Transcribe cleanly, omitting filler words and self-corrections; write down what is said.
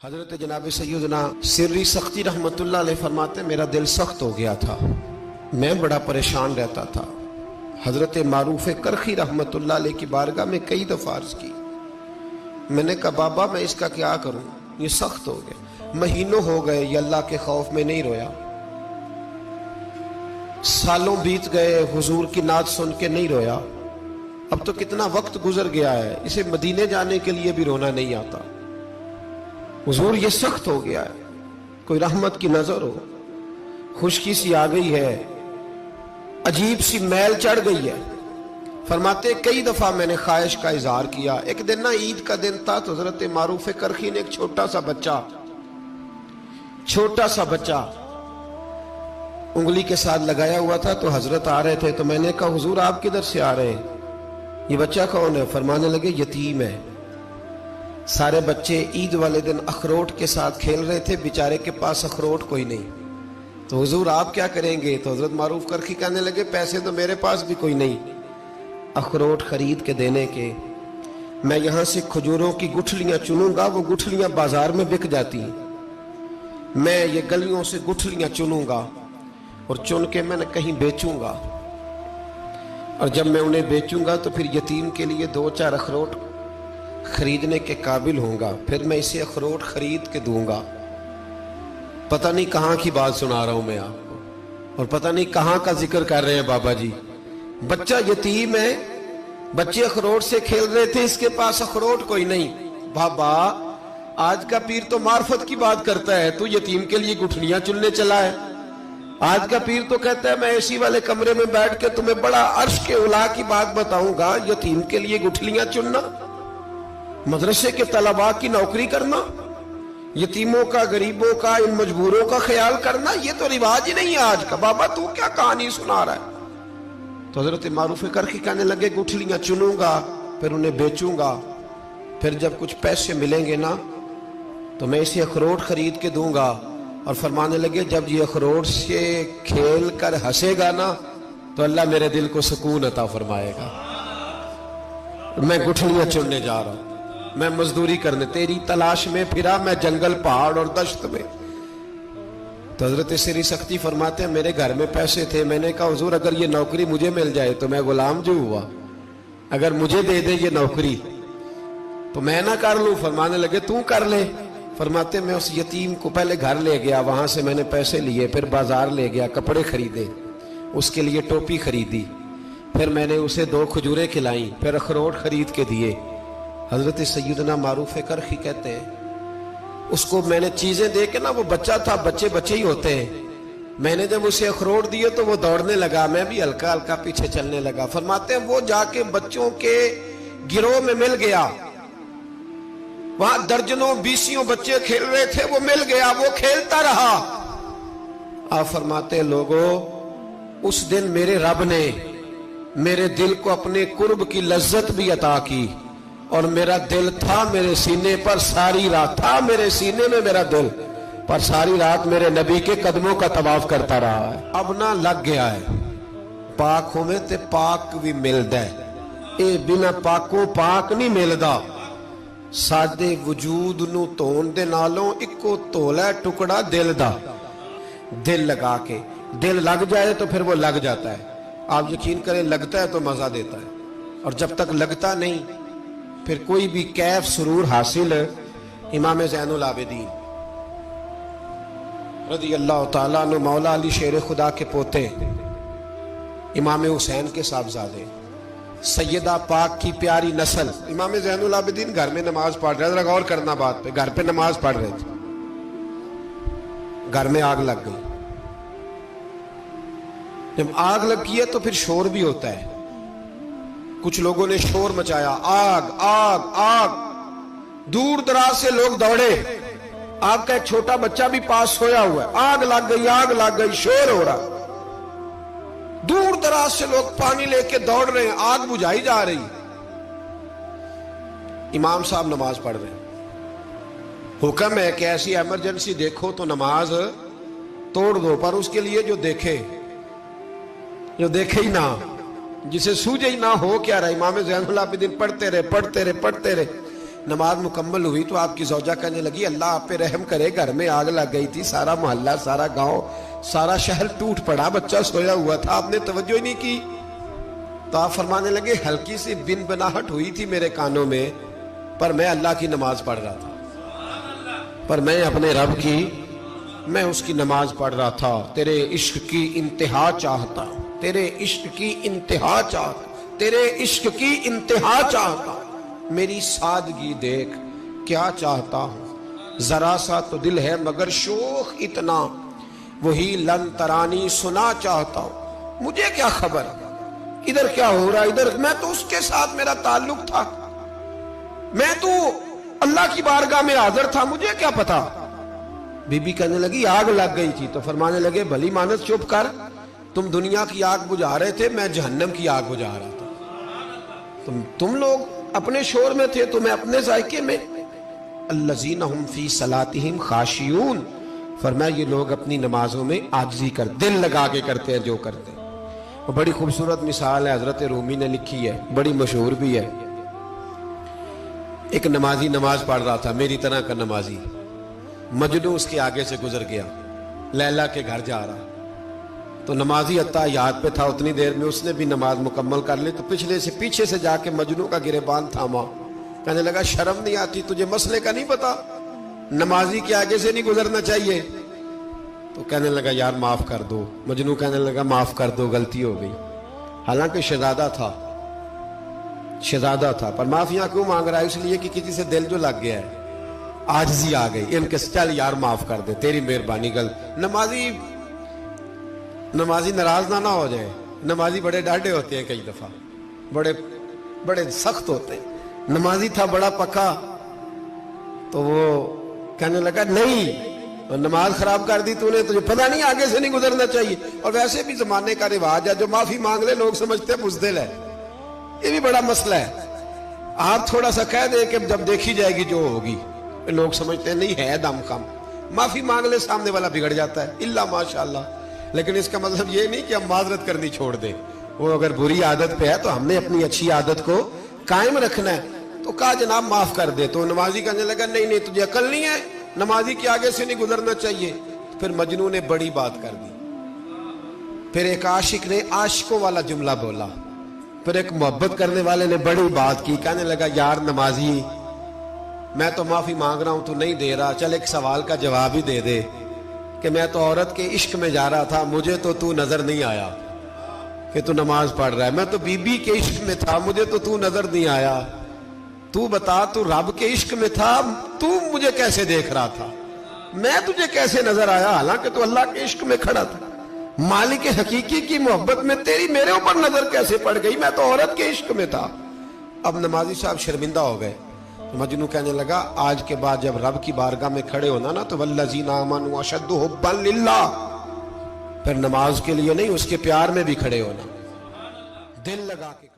حضرت جناب سیدنا سری سختی رحمت اللہ علیہ فرماتے میرا دل سخت ہو گیا تھا، میں بڑا پریشان رہتا تھا۔ حضرت معروف کرخی رحمت اللہ علیہ کی بارگاہ میں کئی دفعہ عرض کی، میں نے کہا بابا میں اس کا کیا کروں، یہ سخت ہو گیا، مہینوں ہو گئے یہ اللہ کے خوف میں نہیں رویا، سالوں بیت گئے حضور کی نعت سن کے نہیں رویا، اب تو کتنا وقت گزر گیا ہے، اسے مدینے جانے کے لیے بھی رونا نہیں آتا، حضور یہ سخت ہو گیا ہے، کوئی رحمت کی نظر ہو، خشکی سی آ گئی ہے، عجیب سی میل چڑھ گئی ہے۔ فرماتے کئی دفعہ میں نے خواہش کا اظہار کیا، ایک دن نا عید کا دن تھا تو حضرت معروف کرخی نے ایک چھوٹا سا بچہ انگلی کے ساتھ لگایا ہوا تھا، تو حضرت آ رہے تھے تو میں نے کہا حضور آپ کدھر سے آ رہے ہیں، یہ بچہ کون ہے؟ فرمانے لگے یتیم ہے۔ سارے بچے عید والے دن اخروٹ کے ساتھ کھیل رہے تھے، بیچارے کے پاس اخروٹ کوئی نہیں، تو حضور آپ کیا کریں گے؟ تو حضرت معروف کرخی کہنے لگے پیسے تو میرے پاس بھی کوئی نہیں اخروٹ خرید کے دینے کے، میں یہاں سے کھجوروں کی گٹھلیاں چنوں گا، وہ گٹھلیاں بازار میں بک جاتی ہیں، میں یہ گلیوں سے گٹھلیاں چنوں گا اور چن کے میں نے کہیں بیچوں گا، اور جب میں انہیں بیچوں گا تو پھر یتیم کے لیے 2-4 اخروٹ خریدنے کے قابل ہوں گا، پھر میں اسے اخروٹ خرید کے دوں گا۔ پتہ نہیں کہاں کی بات سنا رہا ہوں میں آپ کو، اور پتہ نہیں کہاں کا ذکر کر رہے ہیں بابا جی۔ بچہ یتیم ہے، بچے اخروٹ سے کھیل رہے تھے، اس کے پاس اخروٹ کوئی نہیں۔ بابا آج کا پیر تو معرفت کی بات کرتا ہے، تو یتیم کے لیے گٹھلیاں چننے چلا ہے۔ آج کا پیر تو کہتا ہے میں اسی والے کمرے میں بیٹھ کے تمہیں بڑا عرش کے اعلیٰ کی بات بتاؤں گا، یتیم کے لیے گٹھلیاں چننا، مدرسے کے طلباء کی نوکری کرنا، یتیموں کا، غریبوں کا، ان مجبوروں کا خیال کرنا، یہ تو رواج ہی نہیں ہے آج کا۔ بابا تو کیا کہانی سنا رہا ہے؟ تو حضرت معروف کرخی کہنے لگے گٹھلیاں چنوں گا، پھر انہیں بیچوں گا، پھر جب کچھ پیسے ملیں گے نا تو میں اسے اخروٹ خرید کے دوں گا، اور فرمانے لگے جب یہ اخروٹ سے کھیل کر ہنسے گا نا تو اللہ میرے دل کو سکون عطا فرمائے گا۔ میں گٹھلیاں چننے جا رہا ہوں، میں مزدوری کرنے، تیری تلاش میں پھرا میں جنگل، پہاڑ اور دشت میں۔ تو حضرت سری سختی فرماتے ہیں میرے گھر میں پیسے تھے، میں نے کہا حضور اگر یہ نوکری مجھے مل جائے تو میں غلام جو ہوا، اگر مجھے دے دے یہ نوکری تو میں نہ کر لوں؟ فرمانے لگے تو کر لے۔ فرماتے میں اس یتیم کو پہلے گھر لے گیا، وہاں سے میں نے پیسے لیے، پھر بازار لے گیا، کپڑے خریدے، اس کے لیے ٹوپی خریدی، پھر میں نے اسے 2 کھجوریں کھلائیں، پھر اخروٹ خرید کے دیے۔ حضرت سیدنا معروف کرخی کہتے ہیں اس کو میں نے چیزیں دے کے نا، وہ بچہ تھا، بچے ہی ہوتے ہیں، میں نے جب اسے اخروٹ دیے تو وہ دوڑنے لگا، میں بھی ہلکا ہلکا پیچھے چلنے لگا۔ فرماتے ہیں وہ جا کے بچوں کے گروہ میں مل گیا، وہاں درجنوں 20 بچے کھیل رہے تھے، وہ مل گیا، وہ کھیلتا رہا۔ آپ فرماتے ہیں لوگوں اس دن میرے رب نے میرے دل کو اپنے قرب کی لذت بھی عطا کی، اور میرا دل تھا میرے سینے پر ساری رات، تھا میرے سینے میں میرا دل، پر ساری رات میرے نبی کے قدموں کا طواف کرتا رہا ہے۔ اب نہ لگ گیا ہے، پاک ہوئے تے پاک بھی ملدا ہے، اے بنا پاکوں پاک نہیں ملدا۔ سادے وجود نو تون دے نالوں اکو تولا ٹکڑا دل دا، دل لگا کے، دل لگ جائے تو پھر وہ لگ جاتا ہے۔ آپ یقین کریں لگتا ہے تو مزہ دیتا ہے، اور جب تک لگتا نہیں پھر کوئی بھی کیف سرور حاصل۔ امام زین العابدین رضی اللہ تعالیٰ عنہ مولا علی شیر خدا کے پوتے، امام حسین کے صاحبزادے، سیدہ پاک کی پیاری نسل، امام زین العابدین گھر میں نماز پڑھ رہے، ذرا غور کرنا بات پہ، گھر پہ نماز پڑھ رہے تھے، گھر میں آگ لگ گئی۔ جب آگ لگی ہے تو پھر شور بھی ہوتا ہے، کچھ لوگوں نے شور مچایا، آگ آگ آگ، دور دراز سے لوگ دوڑے، آپ کا ایک چھوٹا بچہ بھی پاس سویا ہوا ہے، آگ لگ گئی، شور ہو رہا، دور دراز سے لوگ پانی لے کے دوڑ رہے ہیں، آگ بجھائی جا رہی، امام صاحب نماز پڑھ رہے ہیں۔ حکم ہے کہ ایسی ایمرجنسی دیکھو تو نماز توڑ دو، پر اس کے لیے جو دیکھے ہی نہ، جسے سوجے ہی نہ ہو کیا رہا۔ امام زین العابدین پڑھتے رہے، نماز مکمل ہوئی تو آپ کی زوجہ کہنے لگی اللہ آپ پہ رحم کرے، گھر میں آگ لگ گئی تھی، سارا محلہ، سارا گاؤں، سارا شہر ٹوٹ پڑا، بچہ سویا ہوا تھا، آپ نے توجہ ہی نہیں کی۔ تو آپ فرمانے لگے ہلکی سی بن بناہٹ ہوئی تھی میرے کانوں میں، پر میں اللہ کی نماز پڑھ رہا تھا، پر میں اپنے رب کی میں اس کی نماز پڑھ رہا تھا، تیرے عشق کی انتہا چاہتا، تیرے عشق کی انتہا چاہتا، تیرے عشق کی انتہا چاہتا، میری سادگی دیکھ کیا چاہتا ہوں، ذرا سا تو دل ہے مگر شوخ اتنا، وہی لن ترانی سنا چاہتا ہوں، مجھے کیا خبر ادھر کیا ہو رہا، ادھر میں تو اس کے ساتھ میرا تعلق تھا، میں تو اللہ کی بارگاہ میں حاضر تھا، مجھے کیا پتا۔ بی بی کہنے لگی آگ لگ گئی تھی، تو فرمانے لگے بھلی مانس چپ کر، تم دنیا کی آگ بجھا رہے تھے، میں جہنم کی آگ بجھا رہا تھا، تم لوگ اپنے شور میں تھے تو میں اپنے ذائقے میں۔ الذین ہم فی صلاتہم خاشعون، فرمایا یہ لوگ اپنی نمازوں میں عاجزی کر دل لگا کے کرتے ہیں جو کرتے ہیں۔ وہ بڑی خوبصورت مثال ہے، حضرت رومی نے لکھی ہے، بڑی مشہور بھی ہے۔ ایک نمازی نماز پڑھ رہا تھا، میری طرح کا نمازی، مجنو اس کے آگے سے گزر گیا، لیلا کے گھر جا رہا، تو نمازی اتحیات پہ تھا، اتنی دیر میں اس نے بھی نماز مکمل کر لی، تو پیچھے سے جا کے مجنو کا گریبان تھاما، کہنے لگا شرم نہیں آتی تجھے، مسئلے کا نہیں پتا، نمازی کے آگے سے نہیں گزرنا چاہیے؟ تو کہنے لگا یار معاف کر دو، مجنو کہنے لگا معاف کر دو، غلطی ہو گئی، حالانکہ شہزادہ تھا، پر معافیاں کیوں مانگ رہا ہے؟ اس لیے کہ کسی سے دل جو لگ گیا ہے، عاجزی آ گئی، ان کے چل یار معاف کر دے، تیری مہربانی، نمازی ناراض نہ ہو جائے، نمازی بڑے ڈاڈے ہوتے ہیں، کئی دفعہ بڑے سخت ہوتے ہیں، نمازی تھا بڑا پکا، تو وہ کہنے لگا نہیں، نماز خراب کر دی تو نے، تجھے پتہ نہیں آگے سے نہیں گزرنا چاہیے، اور ویسے بھی زمانے کا رواج ہے، جو معافی مانگ لے لوگ سمجھتے ہیں بزدل ہے، یہ بھی بڑا مسئلہ ہے، آپ تھوڑا سا کہہ دیں کہ جب دیکھی جائے گی جو ہوگی، لوگ سمجھتے ہیں نہیں ہے دم کم، معافی مانگ لے سامنے والا بگڑ جاتا ہے، الا ماشاءاللہ، لیکن اس کا مطلب یہ نہیں کہ ہم معذرت کرنی چھوڑ دیں، وہ اگر بری عادت پہ ہے تو ہم نے اپنی اچھی عادت کو قائم رکھنا ہے، تو کہا جناب معاف کر دے، تو نمازی کہنے لگا نہیں تجھے عقل نہیں ہے، نمازی کے آگے سے نہیں گزرنا چاہیے، پھر مجنون نے بڑی بات کر دی، پھر ایک عاشق نے عاشقوں والا جملہ بولا، پھر ایک محبت کرنے والے نے بڑی بات کی، کہنے لگا یار نمازی میں تو معافی مانگ رہا ہوں تو نہیں دے رہا، چل ایک سوال کا جواب ہی دے دے کہ میں تو عورت کے عشق میں جا رہا تھا، مجھے تو نظر نہیں آیا کہ تو نماز پڑھ رہا ہے، میں تو بی بی کے عشق میں تھا، مجھے تو نظر نہیں آیا، تو بتا تو رب کے عشق میں تھا، تو مجھے کیسے دیکھ رہا تھا، میں تجھے کیسے نظر آیا، حالانکہ تو اللہ کے عشق میں کھڑا تھا، مالک حقیقی کی محبت میں تیری میرے اوپر نظر کیسے پڑ گئی، میں تو عورت کے عشق میں تھا۔ اب نمازی صاحب شرمندہ ہو گئے، مجنو کہنے لگا آج کے بعد جب رب کی بارگاہ میں کھڑے ہونا نا تو والذین آمنوا اشد حبا للہ، پھر نماز کے لیے نہیں، اس کے پیار میں بھی کھڑے ہونا، دل لگا کے کھڑے